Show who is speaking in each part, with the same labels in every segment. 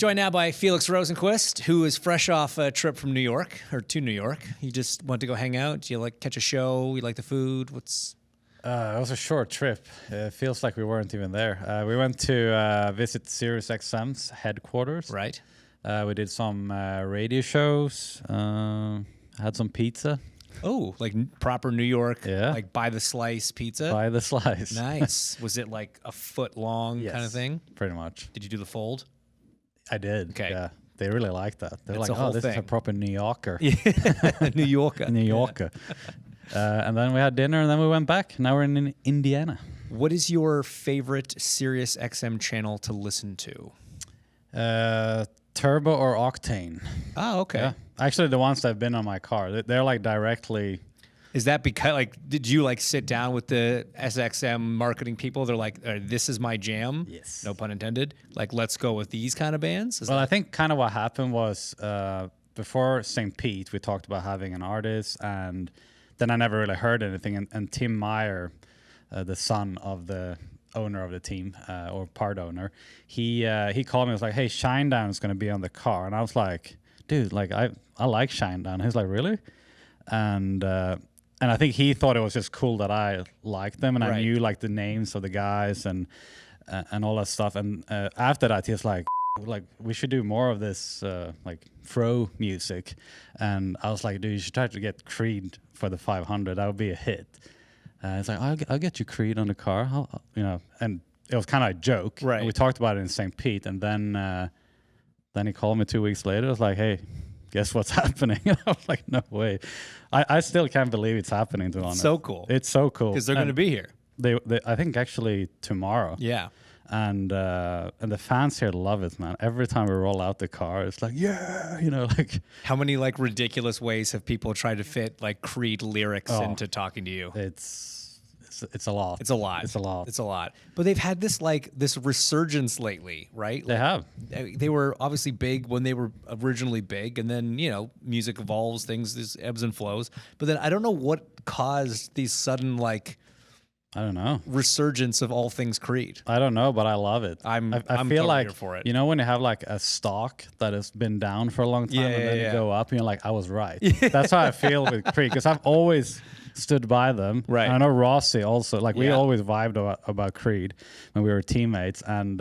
Speaker 1: Joined now by Felix Rosenqvist, who is fresh off a trip from New York, or to New York. You just want to go hang out? Do you like catch a show? You like the food? What's...
Speaker 2: It was a short trip. It feels like we weren't even there. We went to visit Sirius XM's headquarters.
Speaker 1: Right.
Speaker 2: We did some radio shows, had some pizza.
Speaker 1: Oh, like proper New York,
Speaker 2: Yeah.
Speaker 1: like by the slice pizza?
Speaker 2: By the slice.
Speaker 1: Nice. Was it like a foot long
Speaker 2: Yes,
Speaker 1: kind of thing?
Speaker 2: pretty much.
Speaker 1: Did you do the fold?
Speaker 2: I did.
Speaker 1: Okay.
Speaker 2: Yeah. They really liked that. They're
Speaker 1: It's
Speaker 2: like,
Speaker 1: a whole
Speaker 2: this is a
Speaker 1: thing.
Speaker 2: proper New Yorker.
Speaker 1: New Yorker.
Speaker 2: New Yorker. And then we had dinner and then we went back. Now we're in Indiana.
Speaker 1: What is your favorite Sirius XM channel to listen to?
Speaker 2: Turbo or Octane.
Speaker 1: Oh, okay.
Speaker 2: Yeah. Actually, the ones that have been on my car, they're like directly...
Speaker 1: Is that because, like, did you like sit down with the SXM marketing people? They're like, this is my jam.
Speaker 2: Yes.
Speaker 1: No pun intended. Like, let's go with these kind of bands.
Speaker 2: Well, I think kind of what happened was before St. Pete, we talked about having an artist, and then I never really heard anything. And Tim Meyer, the son of the owner of the team, or part owner, he called me and was like, hey, Shinedown is going to be on the car. And I was like, dude, like I like Shinedown. He's like, really? And I think he thought it was just cool that I liked them, and
Speaker 1: Right.
Speaker 2: I knew like the names of the guys and all that stuff. And after that, he was like we should do more of this like fro music. And I was like, dude, you should try to get Creed for the 500. That would be a hit. It's like, I'll get you Creed on the car, and it was kind of a joke.
Speaker 1: Right.
Speaker 2: And we talked about it in St. Pete, and then he called me 2 weeks later. I was like, hey, guess what's happening? I was like, no way. I still can't believe it's happening, to be honest.
Speaker 1: So cool.
Speaker 2: It's so cool.
Speaker 1: Because they're going to be here.
Speaker 2: They I think actually tomorrow.
Speaker 1: Yeah.
Speaker 2: And the fans here love it, man. Every time we roll out the car, it's like, yeah, like.
Speaker 1: How many like ridiculous ways have people tried to fit like Creed lyrics into talking to you?
Speaker 2: It's a lot.
Speaker 1: It's a lot.
Speaker 2: It's a lot.
Speaker 1: It's a lot. But they've had this resurgence lately, right?
Speaker 2: They have.
Speaker 1: They were obviously big when they were originally big, and then, music evolves, things, ebbs and flows. But then I don't know what caused these sudden, like,
Speaker 2: I don't know,
Speaker 1: resurgence of all things Creed.
Speaker 2: I don't know, but I love it.
Speaker 1: I
Speaker 2: feel
Speaker 1: totally
Speaker 2: like,
Speaker 1: here for it.
Speaker 2: when you have like a stock that has been down for a long time and then you go up and you're like, I was right. That's how I feel with Creed, because I've always stood by them.
Speaker 1: Right.
Speaker 2: And I know Rossi also, like we
Speaker 1: Yeah.
Speaker 2: always vibed about Creed when we were teammates, and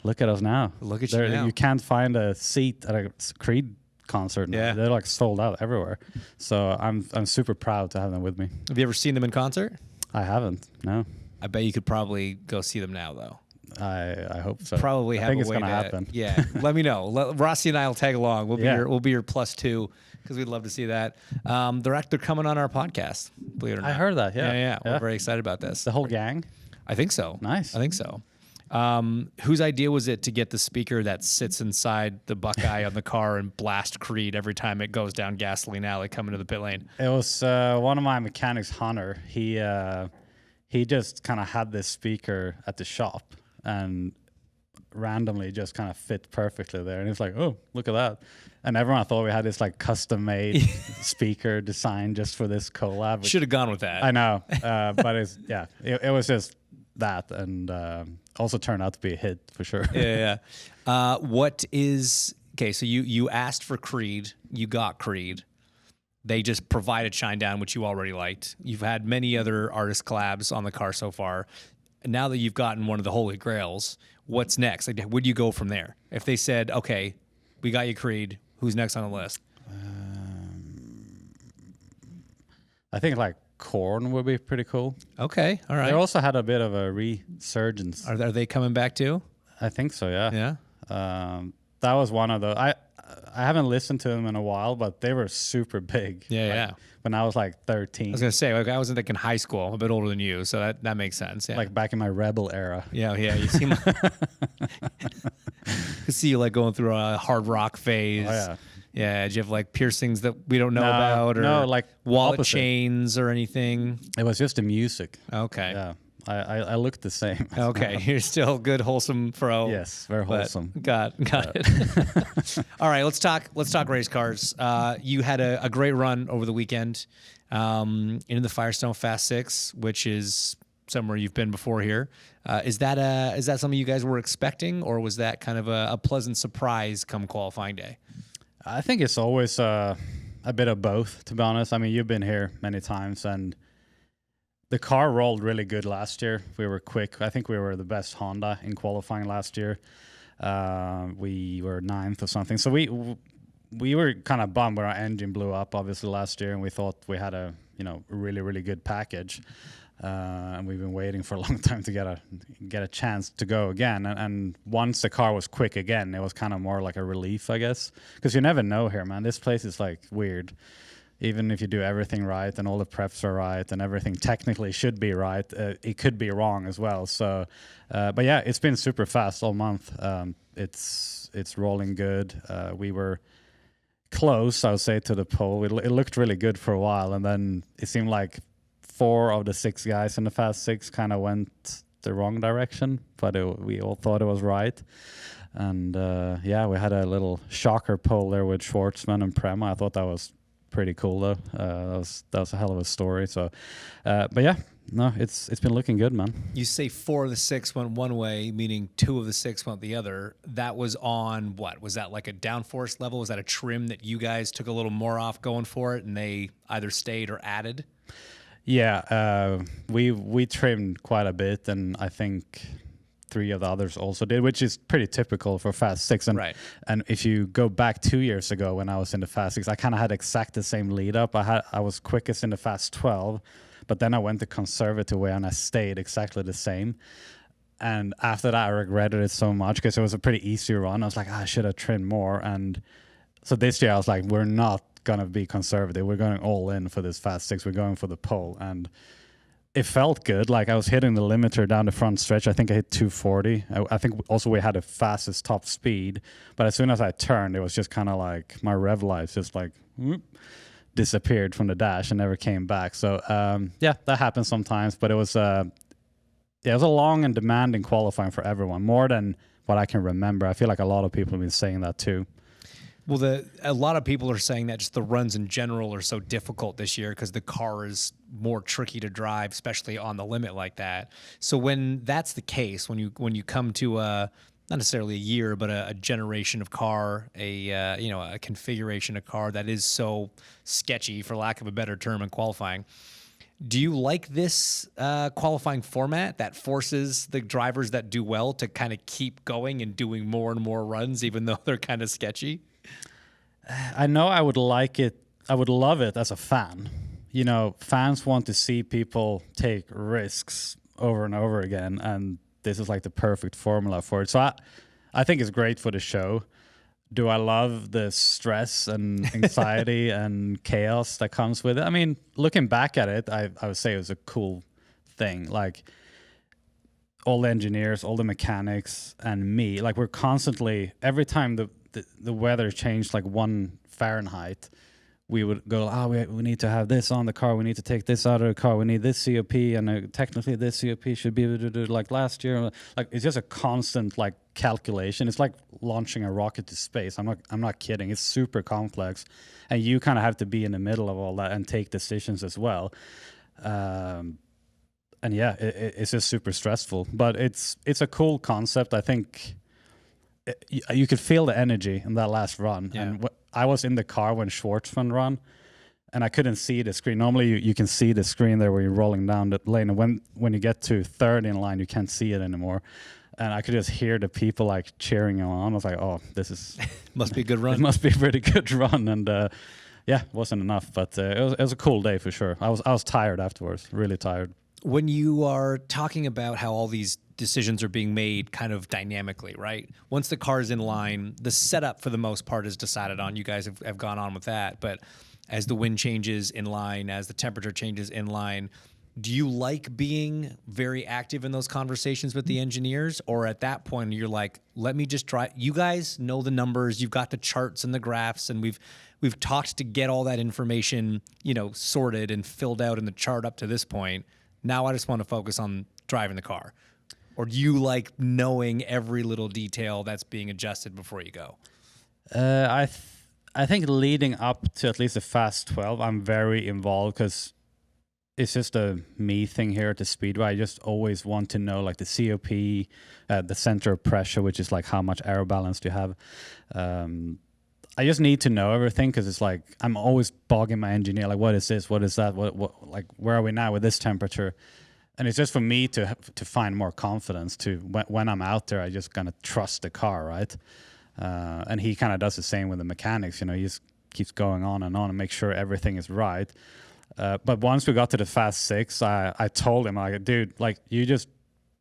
Speaker 2: look at us now.
Speaker 1: Look at you now.
Speaker 2: You can't find a seat at a Creed concert now.
Speaker 1: Yeah.
Speaker 2: They're like sold out everywhere. So I'm super proud to have them with me.
Speaker 1: Have you ever seen them in concert?
Speaker 2: I haven't, no.
Speaker 1: I bet you could probably go see them now, though.
Speaker 2: I hope so.
Speaker 1: Probably
Speaker 2: I
Speaker 1: have
Speaker 2: think
Speaker 1: a
Speaker 2: it's
Speaker 1: way
Speaker 2: gonna
Speaker 1: to
Speaker 2: happen.
Speaker 1: Yeah, let me know. Rossi and I will tag along. We'll be your +2, because we'd love to see that. They're coming on our podcast. Believe it or not,
Speaker 2: I heard that. Yeah.
Speaker 1: yeah. We're very excited about this.
Speaker 2: The whole gang.
Speaker 1: I think so.
Speaker 2: Nice.
Speaker 1: I think so. Whose idea was it to get the speaker that sits inside the Buckeye on the car and blast Creed every time it goes down Gasoline Alley coming to the pit lane?
Speaker 2: It was one of my mechanics, Hunter. He just kind of had this speaker at the shop and randomly just kind of fit perfectly there. And he was like, oh, look at that. And everyone thought we had this like custom-made speaker designed just for this collab.
Speaker 1: Should have gone with that.
Speaker 2: I know, but it was just that, and also turned out to be a hit for sure.
Speaker 1: Yeah. What is... Okay, so you asked for Creed. You got Creed. They just provided Shinedown, which you already liked. You've had many other artist collabs on the car so far. And now that you've gotten one of the holy grails, what's next? Like, where do you go from there? If they said, okay, we got you Creed, who's next on the list?
Speaker 2: I think like Korn would be pretty cool.
Speaker 1: Okay, all right.
Speaker 2: They also had a bit of a resurgence.
Speaker 1: Are they coming back too?
Speaker 2: I think so, yeah.
Speaker 1: Yeah.
Speaker 2: That was one of the... I haven't listened to them in a while, but they were super big.
Speaker 1: Yeah.
Speaker 2: When I was like
Speaker 1: I
Speaker 2: 13.
Speaker 1: was going to say, like, I was in high school. I'm a bit older than you, so that makes sense. Yeah.
Speaker 2: Like back in my Rebel era.
Speaker 1: Yeah. You seem like... I see you like going through a hard rock phase.
Speaker 2: Oh, yeah.
Speaker 1: Yeah, did you have like piercings that we don't know about, or
Speaker 2: no, like
Speaker 1: wallet
Speaker 2: opposite.
Speaker 1: chains or anything?
Speaker 2: It was just the music.
Speaker 1: Okay.
Speaker 2: Yeah. I looked the same.
Speaker 1: Okay, you're still good, wholesome fro.
Speaker 2: Yes, very
Speaker 1: but
Speaker 2: wholesome.
Speaker 1: Got it. All right, let's talk race cars. You had a great run over the weekend in the Firestone Fast 6, which is somewhere you've been before here. Is that something you guys were expecting, or was that kind of a pleasant surprise come qualifying day?
Speaker 2: I think it's always a bit of both, to be honest. I mean, you've been here many times, and the car rolled really good last year. We were quick. I think we were the best Honda in qualifying last year. We were 9th or something. So we were kind of bummed when our engine blew up, obviously, last year, and we thought we had a really, really good package. And we've been waiting for a long time to get a chance to go again. And once the car was quick again, it was kind of more like a relief, I guess, because you never know here, man. This place is like weird. Even if you do everything right and all the preps are right and everything technically should be right, it could be wrong as well. So, but yeah, it's been super fast all month. It's rolling good. We were close, I would say, to the pole. It looked really good for a while, and then it seemed like 4 of the 6 guys in the Fast 6 kind of went the wrong direction, but we all thought it was right. And yeah, we had a little shocker pole there with Schwartzman and Prema. I thought that was pretty cool, though. That was a hell of a story. So, but yeah, no, it's been looking good, man.
Speaker 1: You say 4 of the 6 went one way, meaning 2 of the 6 went the other. That was on what? Was that like a downforce level? Was that a trim that you guys took a little more off going for it, and they either stayed or added?
Speaker 2: Yeah, we trimmed quite a bit, and I think 3 of the others also did, which is pretty typical for Fast 6. And
Speaker 1: right.
Speaker 2: And if you go back 2 years ago when I was in the Fast 6, I kind of had exact the same lead up. I was quickest in the Fast 12, but then I went the conservative way and I stayed exactly the same. And after that, I regretted it so much because it was a pretty easy run. I was like, I should have trimmed more. And so this year I was like, we're not gonna be conservative. We're going all in for this Fast 6. We're going for the pole. And it felt good. Like I was hitting the limiter down the front stretch. I think I hit 240. I think also we had the fastest top speed. But as soon as I turned, it was just kind of like my rev lights just like whoop, disappeared from the dash and never came back. So yeah, that happens sometimes. But it was a long and demanding qualifying for everyone, more than what I can remember. I feel like a lot of people have been saying that too.
Speaker 1: Well, a lot of people are saying that just the runs in general are so difficult this year because the car is more tricky to drive, especially on the limit like that. So when that's the case, when you come to not necessarily a year, but a generation of car, a configuration of car that is so sketchy, for lack of a better term, in qualifying. Do you like this qualifying format that forces the drivers that do well to kind of keep going and doing more and more runs, even though they're kind of sketchy?
Speaker 2: I know I would like it. I would love it as a fan. You know, fans want to see people take risks over and over again, and this is like the perfect formula for it. So I think it's great for the show. Do I love the stress and anxiety and chaos that comes with it? I mean, looking back at it, I would say it was a cool thing. Like all the engineers, all the mechanics, and me, like we're constantly, every time the weather changed like 1 Fahrenheit, we would go, we need to have this on the car, we need to take this out of the car, we need this COP, and technically this COP should be like last year. Like it's just a constant like calculation. It's like launching a rocket to space. I'm not kidding. It's super complex, and you kind of have to be in the middle of all that and take decisions as well. And yeah, it's just super stressful, but it's a cool concept. I think you could feel the energy in that last run. Yeah. And I was in the car when Schwartzman ran, and I couldn't see the screen. Normally you can see the screen there where you're rolling down the lane, and when you get to third in line, you can't see it anymore. And I could just hear the people like cheering him on. I was like, oh, this is
Speaker 1: must be a good run.
Speaker 2: It must be a pretty good run. And yeah, it wasn't enough, but it was a cool day for sure. I was tired afterwards, really tired.
Speaker 1: When you are talking about how all these decisions are being made kind of dynamically, right? Once the car is in line, the setup for the most part is decided on. You guys have gone on with that. But as the wind changes in line, as the temperature changes in line, do you like being very active in those conversations with the engineers? Or at that point, you're like, let me just try. You guys know the numbers. You've got the charts and the graphs, and we've talked to get all that information, sorted and filled out in the chart up to this point. Now I just want to focus on driving the car. Or do you like knowing every little detail that's being adjusted before you go?
Speaker 2: I think leading up to at least the Fast 12, I'm very involved because it's just a me thing here at the Speedway. I just always want to know like the COP, the center of pressure, which is like how much aero balance do you have. I just need to know everything because it's like I'm always bogging my engineer. Like, what is this? What is that? What? Like, where are we now with this temperature? And it's just for me to find more confidence to when I'm out there. I just gonna trust the car, right? And he kind of does the same with the mechanics. You know, he just keeps going on and make sure everything is right. But once we got to the Fast 6, I told him, like, dude, like, you just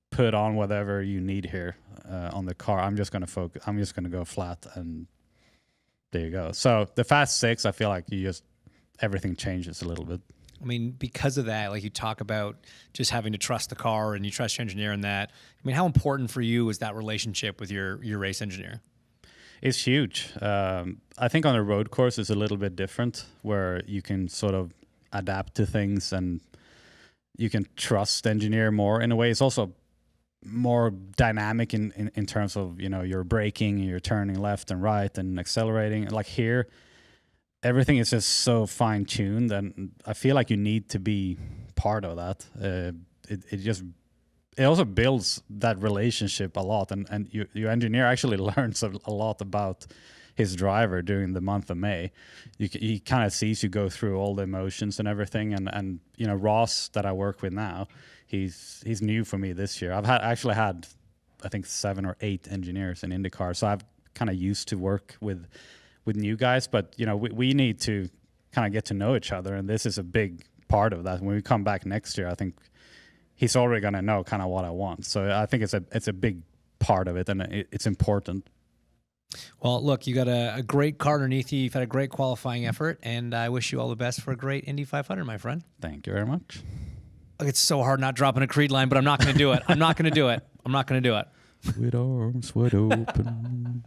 Speaker 2: put on whatever you need here on the car. I'm just gonna focus. I'm just gonna go flat, and there you go. So the Fast 6, I feel like everything changes a little bit.
Speaker 1: I mean, because of that, like you talk about just having to trust the car and you trust your engineer in that. I mean, how important for you is that relationship with your race engineer?
Speaker 2: It's huge. I think on a road course it's a little bit different, where you can sort of adapt to things and you can trust the engineer more. In a way, it's also more dynamic in terms of, you know, you're braking, you're turning left and right and accelerating. Like here, everything is just so fine-tuned, and I feel like you need to be part of that. It also builds that relationship a lot, and your engineer actually learns a lot about his driver during the month of May. He kind of sees you go through all the emotions and everything, and you know, Ross that I work with now, he's new for me this year. I've actually had I think 7 or 8 engineers in IndyCar, so I've kind of used to work with new guys, but you know, we need to kind of get to know each other, and this is a big part of that. When we come back next year, I think he's already going to know kind of what I want. So I think it's a big part of it, and it's important.
Speaker 1: Well, look, you got a great car underneath you. You've had a great qualifying effort, and I wish you all the best for a great Indy 500, my friend.
Speaker 2: Thank you very much.
Speaker 1: It's so hard not dropping a Creed line, but I'm not going to do it. I'm not going to do it. I'm not going to do it.
Speaker 2: With arms wide open.